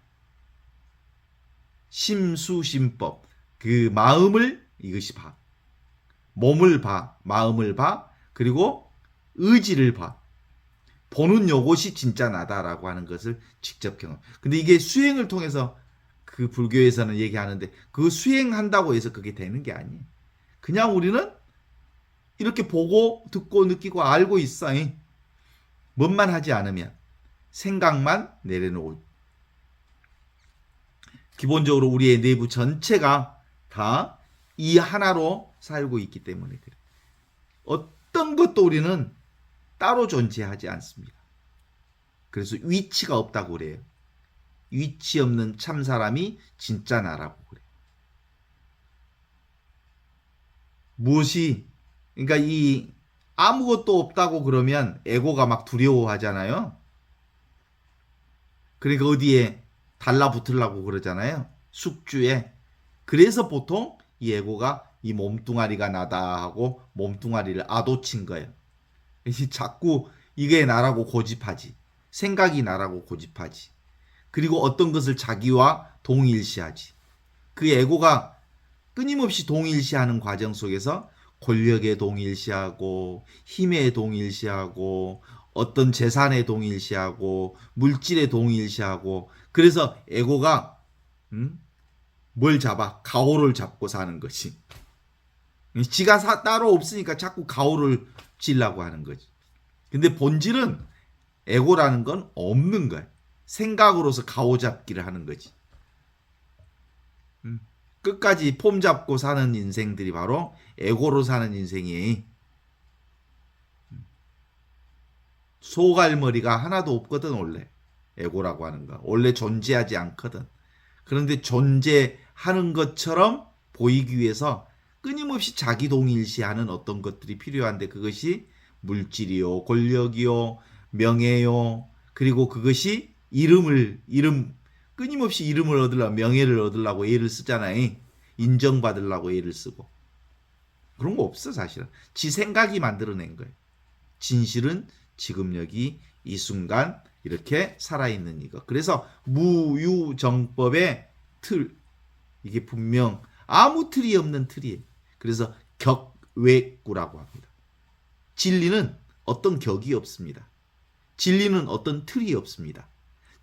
심수심법. 그 마음을 이것이 봐. 몸을 봐. 마음을 봐. 그리고 의지를 봐. 보는 요것이 진짜 나다라고 하는 것을 직접 경험. 근데 이게 수행을 통해서 그 불교에서는 얘기하는데 그 수행한다고 해서 그게 되는 게 아니에요. 그냥 우리는 이렇게 보고 듣고 느끼고 알고 있어. 뭔만 하지 않으면 생각만 내려놓고 기본적으로 우리의 내부 전체가 다 이 하나로 살고 있기 때문에 그래. 어떤 것도 우리는 따로 존재하지 않습니다. 그래서 위치가 없다고 그래요. 위치 없는 참 사람이 진짜 나라고 그래. 무엇이 그러니까 이 아무것도 없다고 그러면 에고가 막 두려워하잖아요. 그러니까 어디에 달라붙으려고 그러잖아요. 숙주에. 그래서 보통 이 에고가 이 몸뚱아리가 나다 하고 몸뚱아리를 아도친 거예요. 자꾸 이게 나라고 고집하지. 생각이 나라고 고집하지. 그리고 어떤 것을 자기와 동일시하지. 그 에고가 끊임없이 동일시하는 과정 속에서 권력에 동일시하고 힘에 동일시하고 어떤 재산에 동일시하고 물질에 동일시하고 그래서 에고가 뭘 잡아? 가오를 잡고 사는 거지. 지가 따로 없으니까 자꾸 가오를 치려고 하는 거지. 근데 본질은 에고라는 건 없는 거야. 생각으로서 가오 잡기를 하는 거지. 끝까지 폼 잡고 사는 인생들이 바로 에고로 사는 인생이에요. 소갈머리가 하나도 없거든 원래. 에고라고 하는 거. 원래 존재하지 않거든. 그런데 존재하는 것처럼 보이기 위해서 끊임없이 자기 동일시하는 어떤 것들이 필요한데 그것이 물질이요, 권력이요, 명예요. 그리고 그것이 끊임없이 이름을 얻으려고 명예를 얻으려고 애를 쓰잖아요. 인정받으려고 애를 쓰고. 그런 거 없어 사실은. 지 생각이 만들어낸 거예요. 진실은 지금 여기 이 순간 이렇게 살아있는 이거. 그래서 무유정법의 틀. 이게 분명 아무 틀이 없는 틀이에요. 그래서 격외구라고 합니다. 진리는 어떤 격이 없습니다. 진리는 어떤 틀이 없습니다.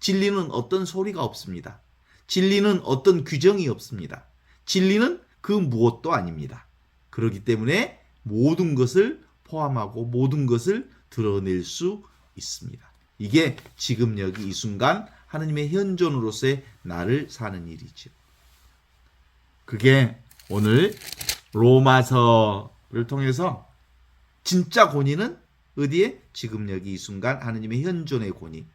진리는 어떤 소리가 없습니다. 진리는 어떤 규정이 없습니다. 진리는 그 무엇도 아닙니다. 그렇기 때문에 모든 것을 포함하고 모든 것을 드러낼 수 있습니다. 이게 지금 여기 이 순간 하느님의 현존으로서의 나를 사는 일이죠. 그게 오늘 로마서를 통해서 진짜 권위는 어디에? 지금 여기 이 순간 하느님의 현존의 권위.